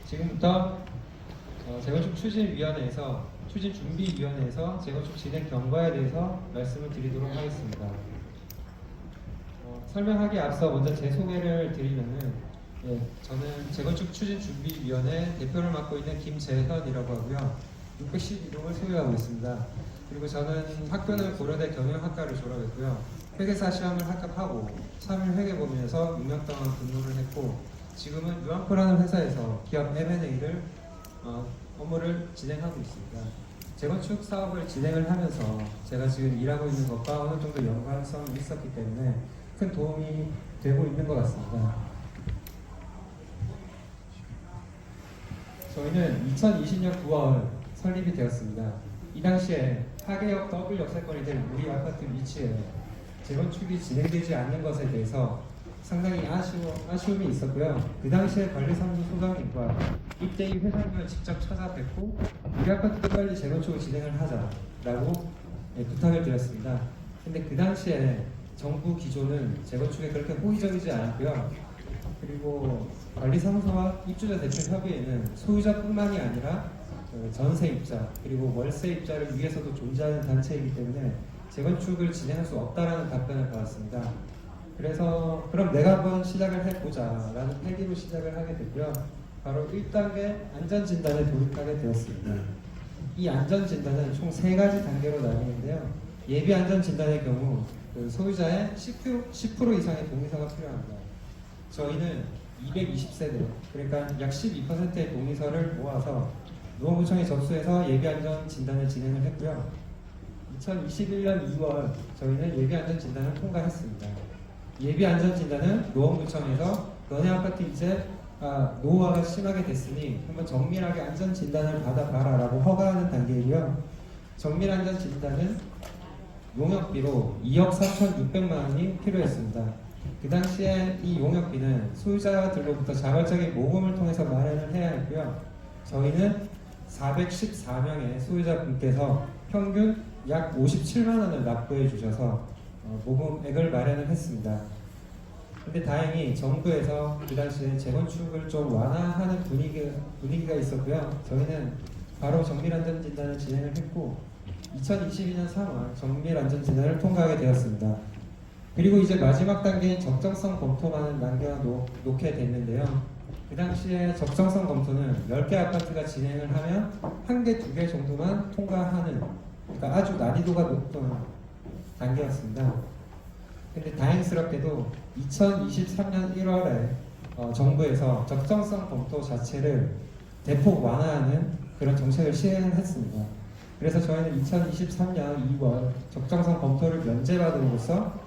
지금부터 재건축 추진위원회에서 추진준비위원회에서 재건축 진행 경과에 대해서 말씀을 드리도록 하겠습니다. 설명하기에 앞서 먼저 제 소개를 드리면은 저는 재건축 추진준비위원회 대표를 맡고 있는 김재현이라고 하고요. 612동을 소유하고 있습니다. 그리고 저는 학교는 고려대 경영학과를 졸업했고요. 회계사 시험을 합격하고 3일 회계법인에서 6년 동안 근무를 했고 지금은 유한코라는 회사에서 기업 M&A를 업무를 진행하고 있습니다. 재건축 사업을 진행을 하면서 제가 지금 일하고 있는 것과 어느 정도 연관성이 있었기 때문에 큰 도움이 되고 있는 것 같습니다. 저희는 2020년 9월 설립이 되었습니다. 이 당시에 하계역 더블 역세권이 된 우리 아파트 위치에 재건축이 진행되지 않는 것에 대해서 상당히 아쉬움이 있었고요. 그 당시에 관리사무소 소장님과 입대희 회장님을 직접 찾아뵙고 우리 아파트도 빨리 재건축을 진행을 하자라고 부탁을 드렸습니다. 근데 그 당시에 정부 기조는 재건축에 그렇게 호의적이지 않았고요. 그리고 관리사무소와 입주자 대표 협의회는 소유자뿐만이 아니라 전세입자 그리고 월세입자를 위해서도 존재하는 단체이기 때문에 재건축을 진행할 수 없다라는 답변을 받았습니다. 그래서 그럼 내가 한번 시작을 해보자 라는 계기로 시작을 하게 됐고요. 바로 1단계 안전진단에 돌입하게 되었습니다. 이 안전진단은 총 3가지 단계로 나뉘는데요. 예비 안전진단의 경우 소유자의 10% 이상의 동의서가 필요합니다. 저희는 220세대 그러니까 약 12%의 동의서를 모아서 노원구청에 접수해서 예비 안전진단을 진행을 했고요. 2021년 2월 저희는 예비 안전진단을 통과했습니다. 예비 안전진단은 노원구청에서 너네 아파트 이제 노후화가 심하게 됐으니 한번 정밀하게 안전진단을 받아봐라 라고 허가하는 단계이고요. 정밀 안전진단은 용역비로 2억 4,600만 원이 필요했습니다. 그 당시에 이 용역비는 소유자들로부터 자발적인 모금을 통해서 마련을 해야 했고요. 저희는 414명의 소유자분께서 평균 약 57만 원을 납부해 주셔서 모금액을 마련을 했습니다. 근데 다행히 정부에서 그 당시에 재건축을 좀 완화하는 분위기가 있었고요. 저희는 바로 정밀안전진단을 진행을 했고 2022년 3월 정밀안전진단을 통과하게 되었습니다. 그리고 이제 마지막 단계인 적정성 검토만을 남겨놓게 됐는데요. 그 당시에 적정성 검토는 10개 아파트가 진행을 하면 1개, 2개 정도만 통과하는 그러니까 아주 난이도가 높은 단계였습니다. 근데 다행스럽게도 2023년 1월에 정부에서 적정성 검토 자체를 대폭 완화하는 그런 정책을 시행했습니다. 그래서 저희는 2023년 2월 적정성 검토를 면제받음으로써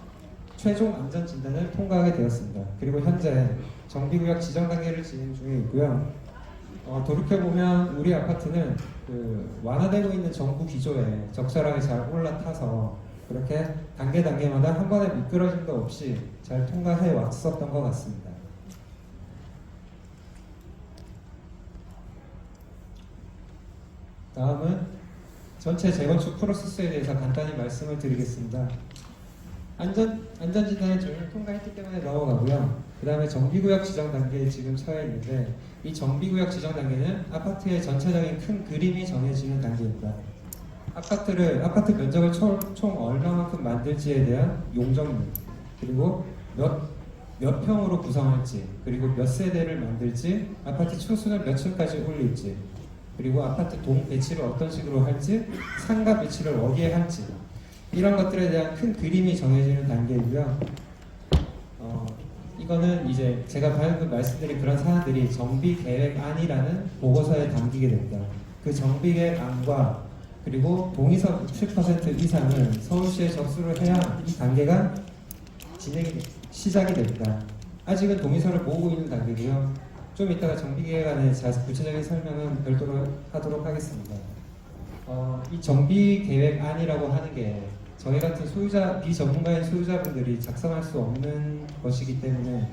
최종 안전진단을 통과하게 되었습니다. 그리고 현재 정비구역 지정 단계를 진행 중에 있고요. 돌이켜보면 우리 아파트는 완화되고 있는 정부 기조에 적절하게 잘 올라타서 그렇게 단계마다 한 번에 미끄러짐도 없이 잘 통과해 왔었던 것 같습니다. 다음은 전체 재건축 프로세스에 대해서 간단히 말씀을 드리겠습니다. 안전진단을 저희는 통과했기 때문에 넘어가고요. 그 다음에 정비구역 지정 단계에 지금 처해 있는데 이 정비구역 지정 단계는 아파트의 전체적인 큰 그림이 정해지는 단계입니다. 아파트 면적을 총 얼마만큼 만들지에 대한 용적률 그리고 몇 평으로 구성할지 그리고 몇 세대를 만들지 아파트 층수는 몇 층까지 올릴지 그리고 아파트 동 배치를 어떤 식으로 할지 상가 배치를 어디에 할지 이런 것들에 대한 큰 그림이 정해지는 단계이고요. 이거는 이제 제가 방금 말씀드린 그런 사안들이 정비계획안이라는 보고서에 담기게 됩니다. 그 정비계획안과 그리고 동의서 7% 이상은 서울시에 접수를 해야 이 단계가 시작이 됩니다. 아직은 동의서를 모으고 있는 단계고요. 좀 이따가 정비계획안의 구체적인 설명은 별도로 하도록 하겠습니다. 이 정비계획안이라고 하는 게 저희 같은 비전문가인 소유자분들이 작성할 수 없는 것이기 때문에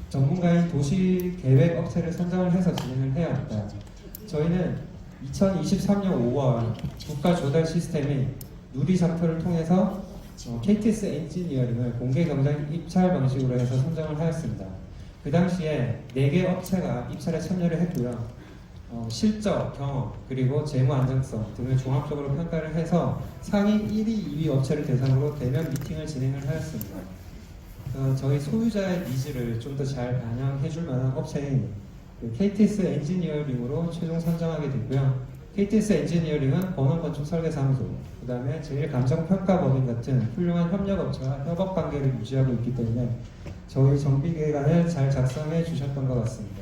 전문가인 도시계획 업체를 선정을 해서 진행을 해야 합니다. 저희는 2023년 5월 국가조달 시스템인 누리사표를 통해서 KTS 엔지니어링을 공개 경쟁 입찰 방식으로 해서 선정을 하였습니다. 그 당시에 4개 업체가 입찰에 참여를 했고요. 실적, 경험, 그리고 재무 안정성 등을 종합적으로 평가를 해서 상위 1위, 2위 업체를 대상으로 대면 미팅을 진행을 하였습니다. 저희 소유자의 니즈를 좀 더 잘 반영해 줄 만한 업체인 KTS 엔지니어링으로 최종 선정하게 됐고요. KTS 엔지니어링은 번원건축 설계사무소, 그 다음에 제일감정평가법인 같은 훌륭한 협력업체와 협업관계를 유지하고 있기 때문에 저희 정비계획안을 잘 작성해 주셨던 것 같습니다.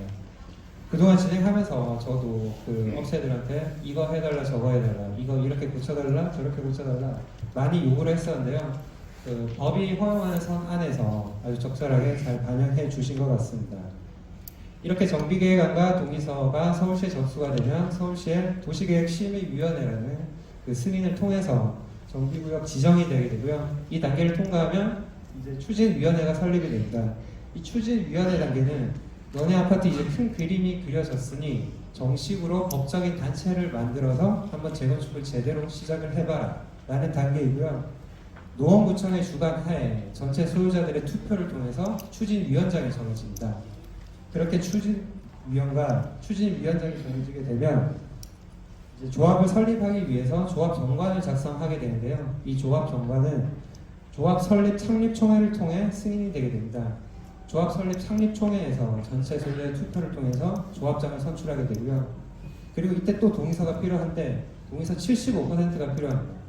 그동안 진행하면서 저도 그 업체들한테 이거 해달라 저거 해달라 이거 이렇게 고쳐달라 저렇게 고쳐달라 많이 요구를 했었는데요. 그 법이 허용하는 선 안에서 아주 적절하게 잘 반영해 주신 것 같습니다. 이렇게 정비계획안과 동의서가 서울시에 접수가 되면 서울시의 도시계획심의위원회라는 그 승인을 통해서 정비구역 지정이 되게 되고요. 이 단계를 통과하면 이제 추진위원회가 설립이 됩니다. 이 추진위원회 단계는 너네 아파트 이제 큰 그림이 그려졌으니 정식으로 법적인 단체를 만들어서 한번 재건축을 제대로 시작을 해봐라 라는 단계이고요. 노원구청의 주관하에 전체 소유자들의 투표를 통해서 추진위원장이 정해집니다. 그렇게 추진위원장이 정해지게 되면 이제 조합을 설립하기 위해서 조합 정관을 작성하게 되는데요. 이 조합 정관은 조합 설립 창립총회를 통해 승인이 되게 됩니다. 조합 설립 창립총회에서 전체 소유자의 투표를 통해서 조합장을 선출하게 되고요. 그리고 이때 또 동의서가 필요한데 동의서 75%가 필요합니다.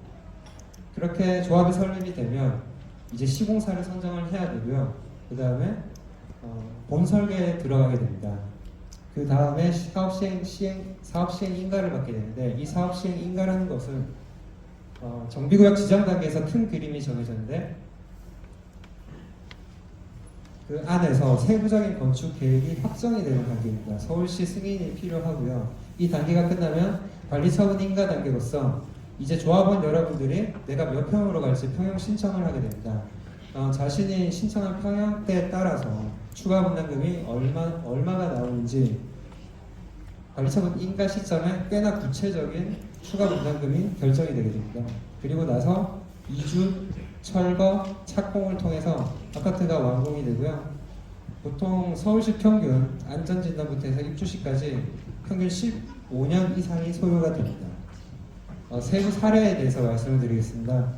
그렇게 조합이 설립이 되면 이제 시공사를 선정을 해야 되고요. 그 다음에 본 설계에 들어가게 됩니다. 그 다음에 사업 시행 인가를 받게 되는데 이 사업 시행 인가라는 것은 정비구역 지정 단계에서 큰 그림이 정해졌는데 그 안에서 세부적인 건축 계획이 확정이 되는 단계입니다. 서울시 승인이 필요하고요. 이 단계가 끝나면 관리처분 인가 단계로서 이제 조합원 여러분들이 내가 몇 평으로 갈지 평형 신청을 하게 됩니다. 자신이 신청한 평형대에 따라서 추가 분담금이 얼마가 나오는지 관리처분 인가 시점에 꽤나 구체적인 추가 분담금이 결정이 되게 됩니다. 그리고 나서 이주, 철거, 착공을 통해서 아파트가 완공이 되고요. 보통 서울시 평균 안전진단부터 해서 입주시까지 평균 15년 이상이 소요가 됩니다. 세부 사례에 대해서 말씀을 드리겠습니다.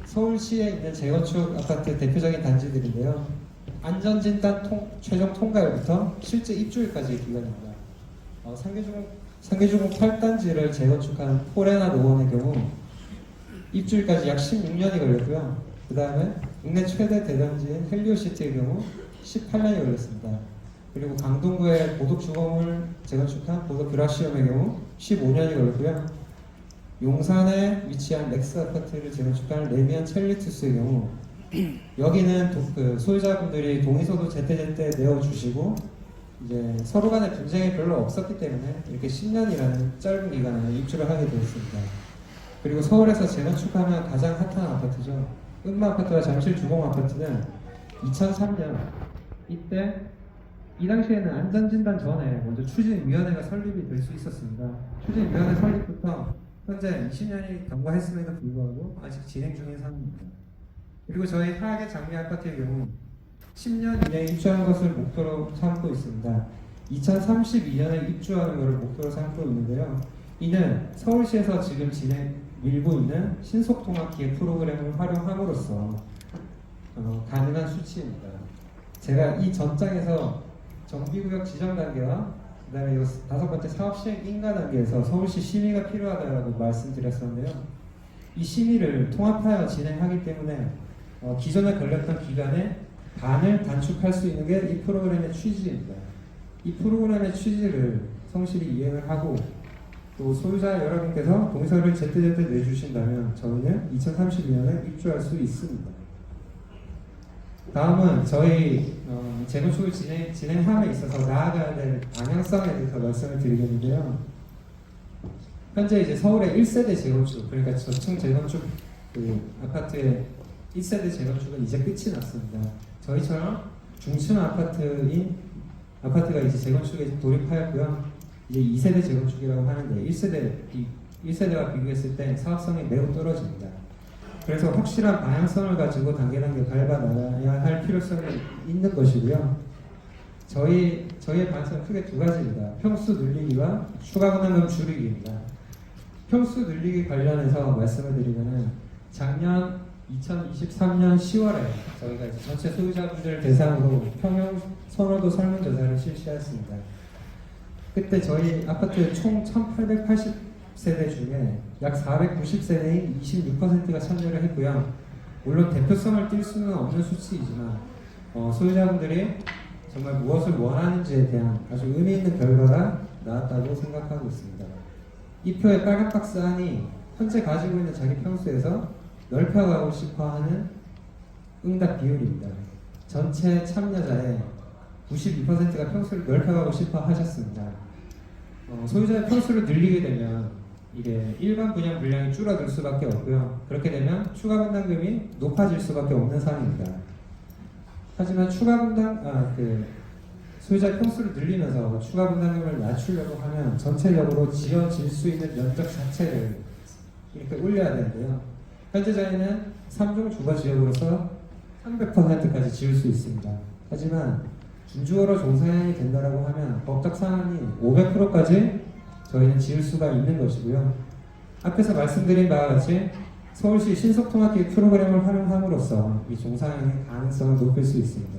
서울시에 있는 재건축 아파트 대표적인 단지들인데요. 안전진단 최종 통과일부터 실제 입주일까지의 기간입니다. 상계주공 8단지를 재건축한 포레나 노원의 경우 입주일까지 약 16년이 걸렸고요. 그 다음에 국내 최대 대단지인 헬리오시티의 경우 18년이 걸렸습니다. 그리고 강동구의 보덕주공을 재건축한 보덕그라시움의 경우 15년이 걸렸고요. 용산에 위치한 렉스 아파트를 재건축한 레미안 첼리투스의 경우 여기는 그 소유자분들이 동의서도 제때제때 내어주시고 이제 서로 간의 분쟁이 별로 없었기 때문에 이렇게 10년이라는 짧은 기간에 입주를 하게 되었습니다. 그리고 서울에서 재건축하면 가장 핫한 아파트죠. 은마 아파트와 잠실 주공 아파트는 2003년 이때 이 당시에는 안전진단 전에 먼저 추진위원회가 설립이 될 수 있었습니다. 추진위원회 설립부터 현재 20년이 경과했음에도 불구하고 아직 진행 중인 상황입니다. 그리고 저희 하계 장미 아파트의 경우 10년 이내에 입주하는 것을 목표로 삼고 있습니다. 2032년에 입주하는 것을 목표로 삼고 있는데요. 이는 서울시에서 지금 밀고 있는 신속통합기획 프로그램을 활용함으로써 가능한 수치입니다. 제가 이 전장에서 정비구역 지정 단계와 그 다음에 5번째 사업시행 인가 단계에서 서울시 심의가 필요하다고 말씀드렸었는데요. 이 심의를 통합하여 진행하기 때문에 기존에 걸렸던 기간에 반을 단축할 수 있는 게 이 프로그램의 취지입니다. 이 프로그램의 취지를 성실히 이행을 하고 또 소유자 여러분께서 동의서를 제때제때 내주신다면 저희는 2032년에 입주할 수 있습니다. 다음은 저희 재건축을 진행함에 있어서 나아가야 될 방향성에 대해서 말씀을 드리겠는데요. 현재 이제 서울의 1세대 재건축, 그러니까 저층 재건축 그 아파트의 1세대 재건축은 이제 끝이 났습니다. 저희처럼 중층 아파트가 이제 재건축에 돌입하였고요. 이제 2세대 재건축이라고 하는데 1세대와 비교했을 때 사업성이 매우 떨어집니다. 그래서 확실한 방향성을 가지고 단계 밟아 나가야 할 필요성이 있는 것이고요. 저희의 방식은 크게 두 가지입니다. 평수 늘리기와 추가 분담금 줄이기입니다. 평수 늘리기 관련해서 말씀을 드리면은 작년 2023년 10월에 저희가 이제 전체 소유자분들 대상으로 평형 선호도 설문조사를 실시했습니다. 그때 저희 아파트 총 1880세대 중에 약 490세대인 26%가 참여를 했고요. 물론 대표성을 띌 수는 없는 수치이지만 소유자분들이 정말 무엇을 원하는지에 대한 아주 의미 있는 결과가 나왔다고 생각하고 있습니다. 이 표의 빨간 박스 안이 현재 가지고 있는 자기 평수에서 넓혀가고 싶어하는 응답 비율입니다. 전체 참여자의 92%가 평수를 넓혀가고 싶어 하셨습니다. 소유자의 평수를 늘리게 되면 이게 일반 분양 물량이 줄어들 수밖에 없고요. 그렇게 되면 추가 분담금이 높아질 수밖에 없는 상황입니다. 하지만 소유자 평수를 늘리면서 추가 분담금을 낮추려고 하면 전체적으로 지어질 수 있는 면적 자체를 이렇게 올려야 되는데요. 현재 저희는 3종 주거 지역으로서 300%까지 지을 수 있습니다. 하지만 준주거로 종사양이 된다라고 하면 법적 상한이 500%까지 저희는 지을 수가 있는 것이고요. 앞에서 말씀드린 바와 같이 서울시 신속통합기 프로그램을 활용함으로써 이 종사양의 가능성을 높일 수 있습니다.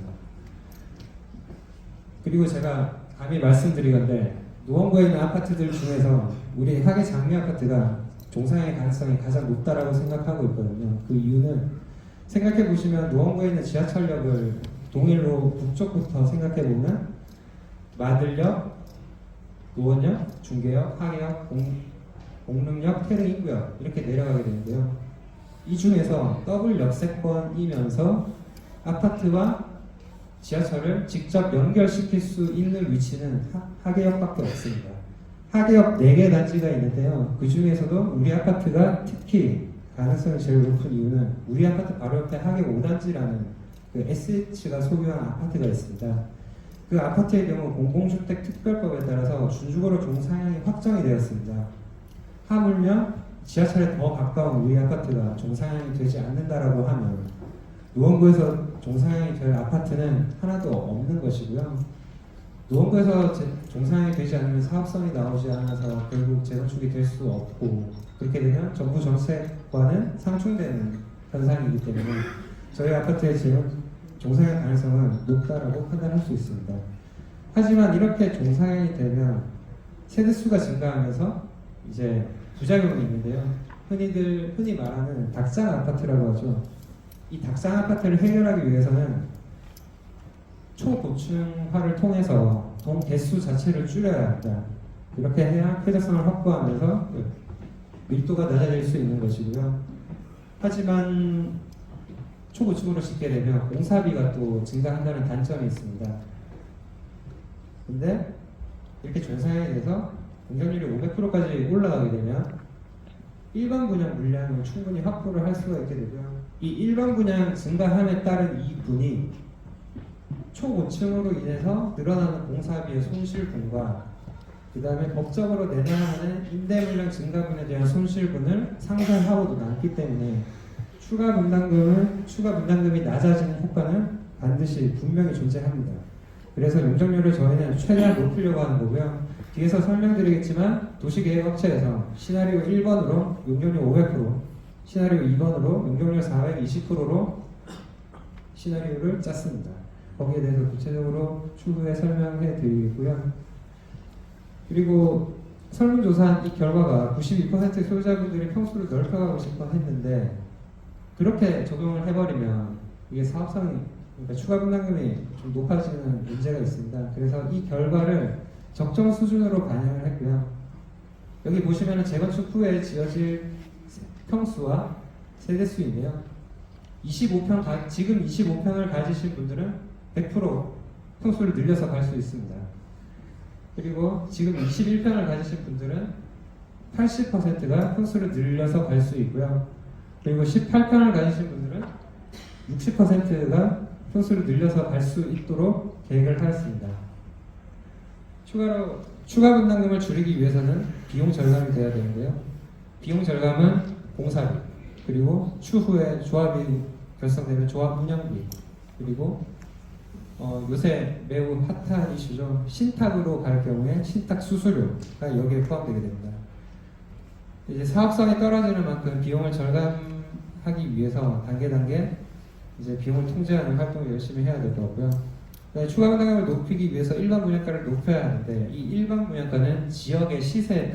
그리고 제가 감히 말씀드리건대 노원구에 있는 아파트들 중에서 우리 하계 장미 아파트가 종사양의 가능성이 가장 높다라고 생각하고 있거든요. 그 이유는 생각해 보시면 노원구에 있는 지하철역을 동일로 북쪽부터 생각해 보면 마들역, 노원역, 중계역, 하계역, 공릉역, 태릉입구역 이렇게 내려가게 되는데요. 이 중에서 더블 역세권이면서 아파트와 지하철을 직접 연결시킬 수 있는 위치는 하계역밖에 없습니다. 하계역 4개 단지가 있는데요. 그 중에서도 우리 아파트가 특히 가능성이 제일 높은 이유는 우리 아파트 바로 옆에 하계 5단지라는 그 SH가 소유한 아파트가 있습니다. 그 아파트의 경우 공공주택 특별법에 따라서 준주거로 종사양이 확정이 되었습니다. 하물며 지하철에 더 가까운 우리 아파트가 종사양이 되지 않는다라고 하면 노원구에서 종사양이 될 아파트는 하나도 없는 것이고요. 노원구에서 종사양이 되지 않으면 사업성이 나오지 않아서 결국 재건축이 될 수 없고 그렇게 되면 정부 정책과는 상충되는 현상이기 때문에 저희 아파트의 종사양 가능성은 높다라고 판단할 수 있습니다. 하지만 이렇게 종사양이 되면 세대수가 증가하면서 이제 부작용이 있는데요. 흔히 말하는 닭장 아파트라고 하죠. 이 닭장 아파트를 해결하기 위해서는 초고층화를 통해서 동 개수 자체를 줄여야 합니다. 이렇게 해야 쾌적성을 확보하면서 밀도가 낮아질 수 있는 것이고요. 하지만 초고층으로 짓게 되면 공사비가 또 증가한다는 단점이 있습니다. 근데 이렇게 종사에 대해서 공정률이 500%까지 올라가게 되면 일반 분양 물량을 충분히 확보를 할 수가 있게 되고요. 이 일반 분양 증가함에 따른 이익분이 초고층으로 인해서 늘어나는 공사비의 손실분과 그 다음에 법적으로 내놔야 하는 임대물량 증가분에 대한 손실분을 상쇄하고도 남기 때문에 추가 분담금이 낮아지는 효과는 반드시 분명히 존재합니다. 그래서 용적률을 저희는 최대한 높이려고 하는 거고요. 뒤에서 설명드리겠지만 도시계획업체에서 시나리오 1번으로 용적률 500%, 시나리오 2번으로 용적률 420%로 시나리오를 짰습니다. 거기에 대해서 구체적으로 추후에 설명해 드리겠고요. 그리고 설문조사한 이 결과가 92% 소유자분들이 평수를 넓혀가고 싶어 했는데 그렇게 적용을 해버리면 이게 사업성이 그러니까 추가 분담금이 좀 높아지는 문제가 있습니다. 그래서 이 결과를 적정 수준으로 반영을 했고요. 여기 보시면 재건축 후에 지어질 평수와 세대수인데요. 지금 25평을 가지신 분들은 100% 평수를 늘려서 갈 수 있습니다. 그리고 지금 21평을 가지신 분들은 80%가 평수를 늘려서 갈 수 있고요. 그리고 18평을 가지신 분들은 60%가 평수를 늘려서 갈 수 있도록 계획을 하였습니다. 추가로 추가 분담금을 줄이기 위해서는 비용 절감이 돼야 되는데요. 비용 절감은 공사비, 그리고 추후에 조합이 결성되면 조합 운영비, 그리고 요새 매우 핫한 이슈죠. 신탁으로 갈 경우에 신탁 수수료가 여기에 포함되게 됩니다. 이제 사업성이 떨어지는 만큼 비용을 절감하기 위해서 단계 이제 비용을 통제하는 활동을 열심히 해야 될 것 같고요. 추가 분담금을 높이기 위해서 일반 분양가를 높여야 하는데 이 일반 분양가는 지역의 시세에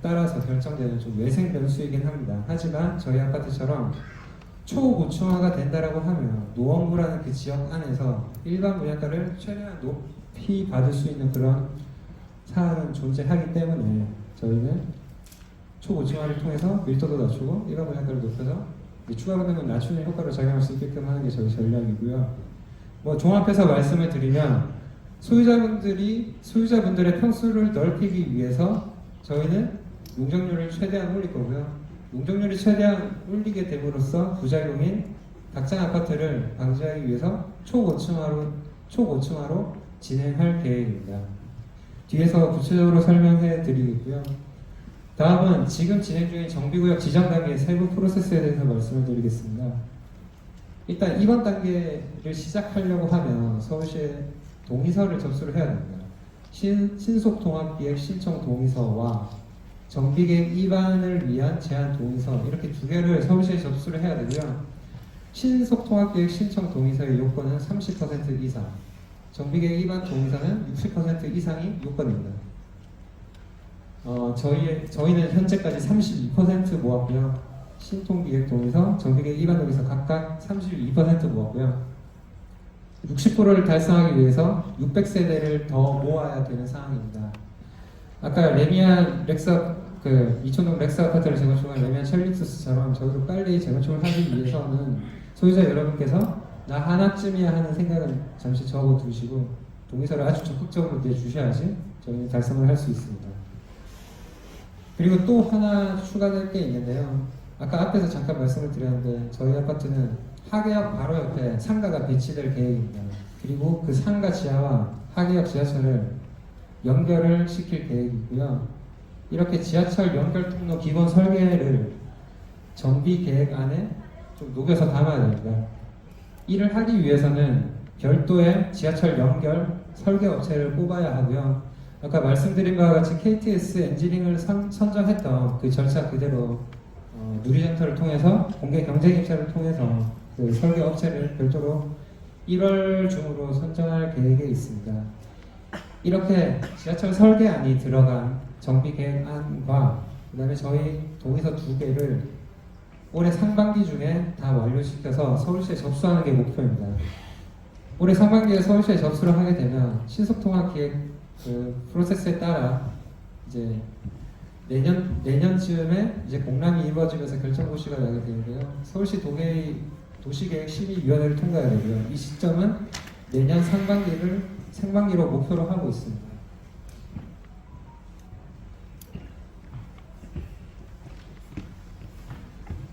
따라서 결정되는 좀 외생 변수이긴 합니다. 하지만 저희 아파트처럼 초고층화가 된다라고 하면 노원구라는 그 지역 안에서 일반 분양가를 최대한 높이 받을 수 있는 그런 사안은 존재하기 때문에 저희는 초고층화를 통해서 밀도도 낮추고 일반 분양가를 높여서 추가 분담금 낮추는 효과를 작용할 수 있게끔 하는 게 저희 전략이고요. 종합해서 말씀을 드리면 소유자분들의 평수를 넓히기 위해서 저희는 용적률을 최대한 올릴 거고요. 용적률이 최대한 올리게 됨으로써 부작용인 각장 아파트를 방지하기 위해서 초고층화로 진행할 계획입니다. 뒤에서 구체적으로 설명해 드리겠고요. 다음은 지금 진행 중인 정비구역 지정 단계의 세부 프로세스에 대해서 말씀을 드리겠습니다. 일단 이번 단계를 시작하려고 하면 서울시에 동의서를 접수를 해야 됩니다. 신속통합기획 신청 동의서와 정비계획 입안을 위한 제안 동의서 이렇게 두 개를 서울시에 접수를 해야 되고요. 신속통합기획 신청 동의서의 요건은 30% 이상, 정비계획 입안 동의서는 60% 이상이 요건입니다. 저희는 현재까지 32% 모았고요. 신통기획 동의서, 정비계획 입안 동의서 각각 32% 모았고요. 60%를 달성하기 위해서 600세대를 더 모아야 되는 상황입니다. 아까 레미안 이촌동 렉스 아파트를 재건축한 레미안 첼릭스처럼 저희도 빨리 재건축을 하기 위해서는 소유자 여러분께서 나 하나쯤이야 하는 생각은 잠시 접어두시고 동의서를 아주 적극적으로 내주셔야지 저희는 달성을 할 수 있습니다. 그리고 또 하나 추가될 게 있는데요. 아까 앞에서 잠깐 말씀을 드렸는데 저희 아파트는 하계역 바로 옆에 상가가 배치될 계획입니다. 그리고 그 상가 지하와 하계역 지하철을 연결을 시킬 계획이고요. 이렇게 지하철 연결 통로 기본 설계를 정비 계획 안에 좀 녹여서 담아야 됩니다. 이를 하기 위해서는 별도의 지하철 연결 설계 업체를 뽑아야 하고요. 아까 말씀드린 바와 같이 KTS 엔지닝을 선정했던 그 절차 그대로 누리센터를 통해서 공개 경쟁 입찰을 통해서 그 설계 업체를 별도로 1월 중으로 선정할 계획에 있습니다. 이렇게 지하철 설계안이 들어간 정비계획안과 그 다음에 저희 동의서 2개를 올해 상반기 중에 다 완료시켜서 서울시에 접수하는 게 목표입니다. 올해 상반기에 서울시에 접수를 하게 되면 신속통합기획 그 프로세스에 따라 이제 내년쯤에 이제 공람이 이루어지면서 결정고시가 나게 되는데요. 서울시 도시계획심의위원회를 통과해야 되고요. 이 시점은 내년 상반기로 목표로 하고 있습니다.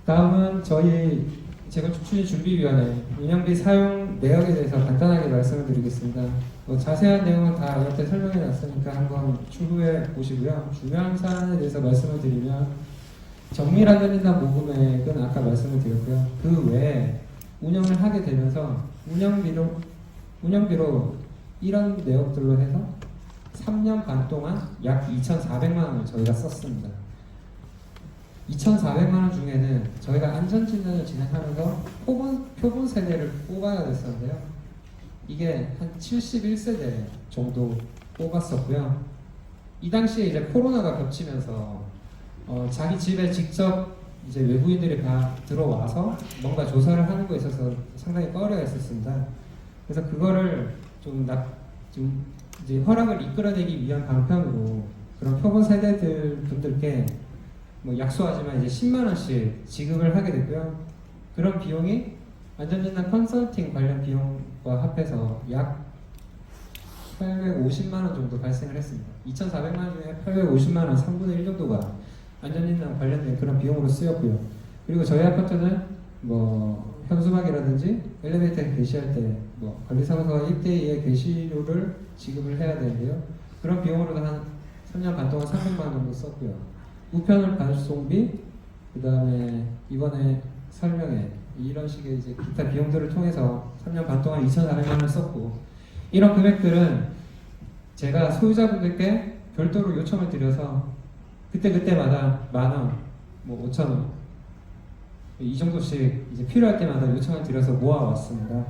다음은 저희 재건축 추진 준비위원회 운영비 사용 내역에 대해서 간단하게 말씀을 드리겠습니다. 자세한 내용은 다 옆에 설명해 놨으니까 한번 추후에 보시고요. 중요한 사안에 대해서 말씀을 드리면 정밀 안전인단 모금액은 아까 말씀을 드렸고요. 그 외에 운영을 하게 되면서 운영비로 이런 내역들로 해서 3년 반 동안 약 2,400만 원을 저희가 썼습니다. 2,400만 원 중에는 저희가 안전진단을 진행하면서 표본 세대를 뽑아야 됐었는데요. 이게 한 71세대 정도 뽑았었고요. 이 당시에 이제 코로나가 겹치면서 자기 집에 직접 이제 외부인들이 다 들어와서 뭔가 조사를 하는 거에 있어서 상당히 꺼려했었습니다. 그래서 그거를 좀 이제 허락을 이끌어내기 위한 방편으로 그런 표본 세대들 분들께 약소하지만 이제 10만 원씩 지급을 하게 됐고요. 그런 비용이 안전진단 컨설팅 관련 비용과 합해서 약 850만 원 정도 발생을 했습니다. 2,400만 원 중에 850만 원 3분의 1 정도가 안전진단 관련된 그런 비용으로 쓰였고요. 그리고 저희 아파트는 현수막이라든지 엘리베이터 게시할 때 관리사무소가 1대2의 게시료를 지급을 해야 되는데요. 그런 비용으로도 한 3년 반 동안 300만 원 정도 썼고요. 우편물 반송비, 그 다음에 이번에 설명회 이런 식의 이제 기타 비용들을 통해서 3년 반 동안 2,400만 원을 썼고 이런 금액들은 제가 소유자분들께 별도로 요청을 드려서 그때그때마다 만원, 뭐 5천원 이 정도씩 이제 필요할 때마다 요청을 드려서 모아왔습니다.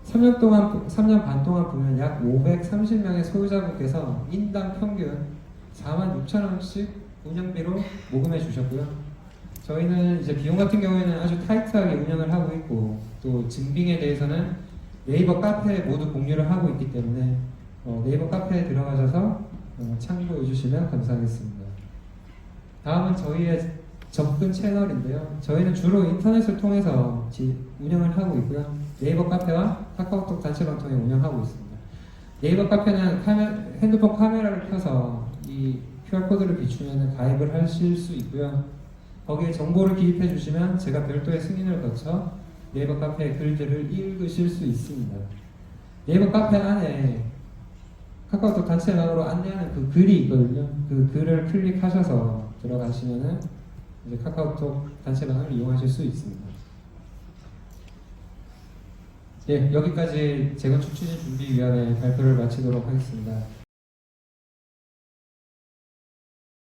3년 반 동안 보면 약 530명의 소유자분께서 인당 평균 46,000원씩 운영비로 모금해 주셨고요. 저희는 이제 비용 같은 경우에는 아주 타이트하게 운영을 하고 있고 또 증빙에 대해서는 네이버 카페에 모두 공유를 하고 있기 때문에 네이버 카페에 들어가셔서 참고해 주시면 감사하겠습니다. 다음은 저희의 접근 채널인데요. 저희는 주로 인터넷을 통해서 운영을 하고 있고요. 네이버 카페와 카카오톡 단체방 통해 운영하고 있습니다. 네이버 카페는 핸드폰 카메라를 켜서 이 QR코드를 비추면 가입을 하실 수 있고요. 거기에 정보를 기입해 주시면 제가 별도의 승인을 거쳐 네이버 카페의 글들을 읽으실 수 있습니다. 네이버 카페 안에 카카오톡 단체방으로 안내하는 그 글이 있거든요. 그 글을 클릭하셔서 들어가시면은 이제 카카오톡 단체방을 이용하실 수 있습니다. 예, 여기까지 재건축 추진준비위원회 발표를 마치도록 하겠습니다.